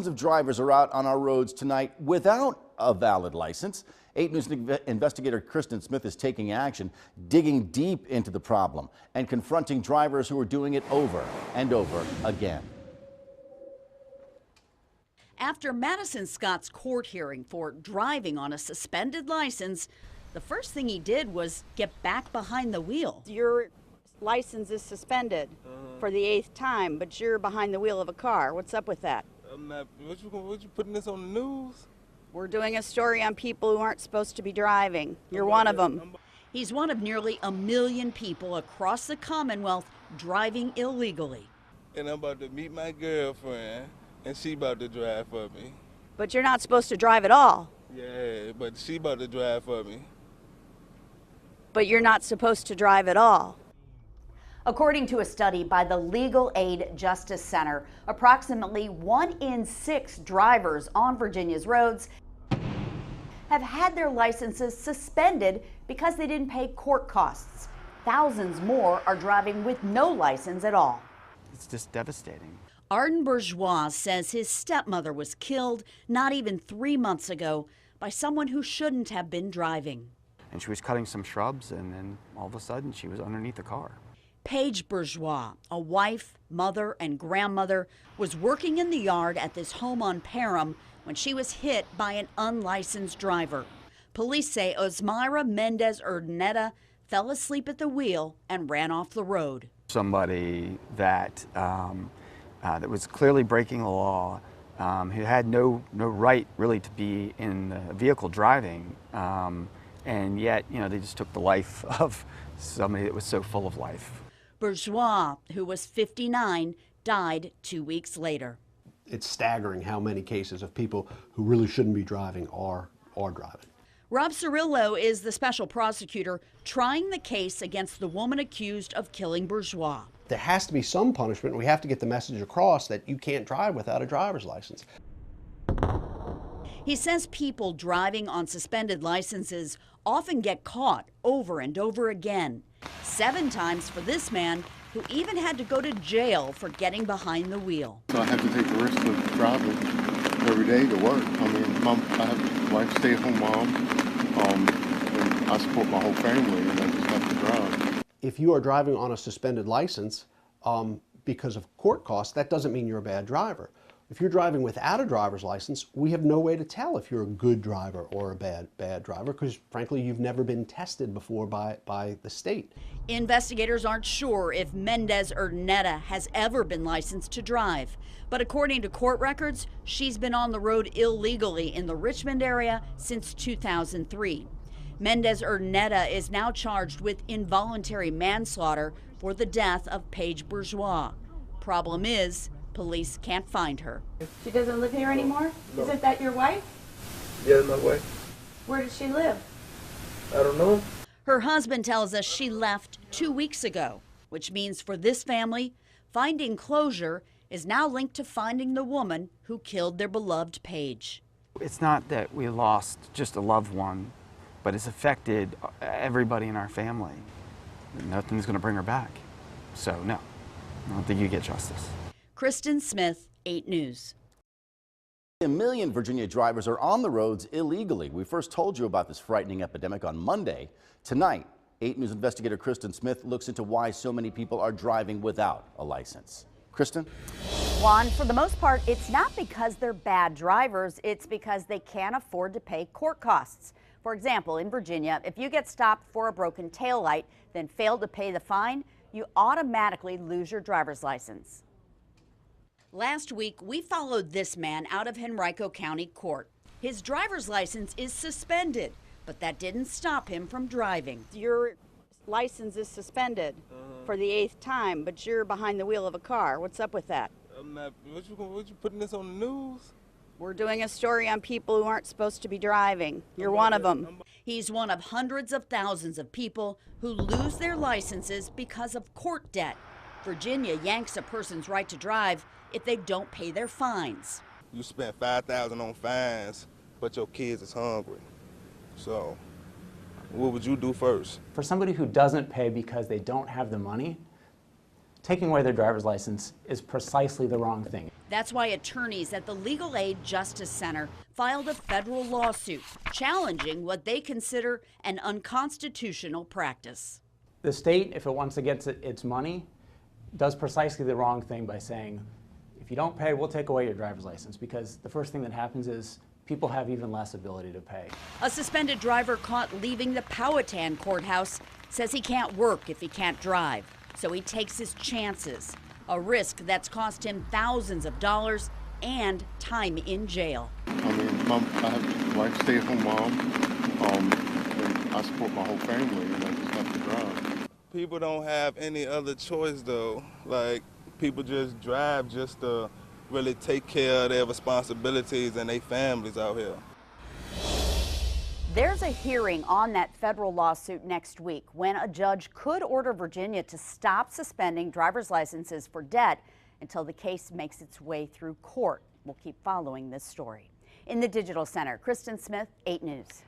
Thousands of drivers are out on our roads tonight without a valid license. 8 News investigator Kristen Smith is taking action, digging deep into the problem and confronting drivers who are doing it over and over again. After Madison Scott's court hearing for driving on a suspended license, the first thing he did was get back behind the wheel. Your license is suspended for the 8th time, but you're behind the wheel of a car. What's up with that? I'm not. What you putting this on the news? We're doing a story on people who aren't supposed to be driving. You're one of them. He's one of nearly 1 million people across the Commonwealth driving illegally. And I'm about to meet my girlfriend, and she about to drive for me. But you're not supposed to drive at all. Yeah, but she about to drive for me. But you're not supposed to drive at all. According to a study by the Legal Aid Justice Center, approximately 1 in 6 drivers on Virginia's roads have had their licenses suspended because they didn't pay court costs. Thousands more are driving with no license at all. It's just devastating. Arden Bourgeois says his stepmother was killed not even 3 months ago by someone who shouldn't have been driving. And she was cutting some shrubs, and then all of a sudden she was underneath the car. Paige Bourgeois, a wife, mother, and grandmother, was working in the yard at this home on Parham when she was hit by an unlicensed driver. Police say Osmira Mendez Urdaneta fell asleep at the wheel and ran off the road. Somebody that was clearly breaking the law, who had no right really to be in the vehicle driving, and yet, they just took the life of somebody that was so full of life. Bourgeois, who was 59, died 2 weeks later. It's staggering how many cases of people who really shouldn't be driving are driving. Rob Cirillo is the special prosecutor trying the case against the woman accused of killing Bourgeois. There has to be some punishment. We have to get the message across that you can't drive without a driver's license. He says people driving on suspended licenses often get caught over and over again. 7 times for this man, who even had to go to jail for getting behind the wheel. So I have to take the risk of driving every day to work. I mean, I have a wife, stay-at-home mom, and I support my whole family, and I just have to drive. If you are driving on a suspended license because of court costs, that doesn't mean you're a bad driver. If you're driving without a driver's license, we have no way to tell if you're a good driver or a bad driver because, frankly, you've never been tested before by the state. Investigators aren't sure if Mendez Urdaneta has ever been licensed to drive. But according to court records, she's been on the road illegally in the Richmond area since 2003. Mendez Urdaneta is now charged with involuntary manslaughter for the death of Paige Bourgeois. Problem is, police can't find her. She doesn't live here anymore? No. Isn't that your wife? Yeah, my wife. Where does she live? I don't know. Her husband tells us she left 2 weeks ago, which means for this family, finding closure is now linked to finding the woman who killed their beloved Paige. It's not that we lost just a loved one, but it's affected everybody in our family. Nothing's going to bring her back. So no, I don't think you get justice. Kristen Smith, 8 News. 1 million Virginia drivers are on the roads illegally. We first told you about this frightening epidemic on Monday. Tonight, 8 News investigator Kristen Smith looks into why so many people are driving without a license. Kristen? Juan, for the most part, it's not because they're bad drivers, it's because they can't afford to pay court costs. For example, in Virginia, if you get stopped for a broken taillight, then fail to pay the fine, you automatically lose your driver's license. Last week, we followed this man out of Henrico County Court. His driver's license is suspended, but that didn't stop him from driving. Your license is suspended for the 8th time, but you're behind the wheel of a car. What's up with that? I'm not. What you putting this on the news? We're doing a story on people who aren't supposed to be driving. You're one of them. He's one of hundreds of thousands of people who lose their licenses because of court debt. Virginia yanks a person's right to drive if they don't pay their fines. You spent $5,000 on fines, but your kids is hungry. So, what would you do first? For somebody who doesn't pay because they don't have the money, taking away their driver's license is precisely the wrong thing. That's why attorneys at the Legal Aid Justice Center filed a federal lawsuit challenging what they consider an unconstitutional practice. The state, if it wants to get its money, does precisely the wrong thing by saying, if you don't pay, we'll take away your driver's license, because the first thing that happens is people have even less ability to pay. A suspended driver caught leaving the Powhatan courthouse says he can't work if he can't drive, so he takes his chances, a risk that's cost him thousands of dollars and time in jail. I mean, I have a wife, stay-at-home mom, and I support my whole family, and I just have to drive. People don't have any other choice though. Like, people just drive just to really take care of their responsibilities and their families out here. There's a hearing on that federal lawsuit next week when a judge could order Virginia to stop suspending driver's licenses for debt until the case makes its way through court. We'll keep following this story. In the Digital Center, Kristen Smith, 8 News.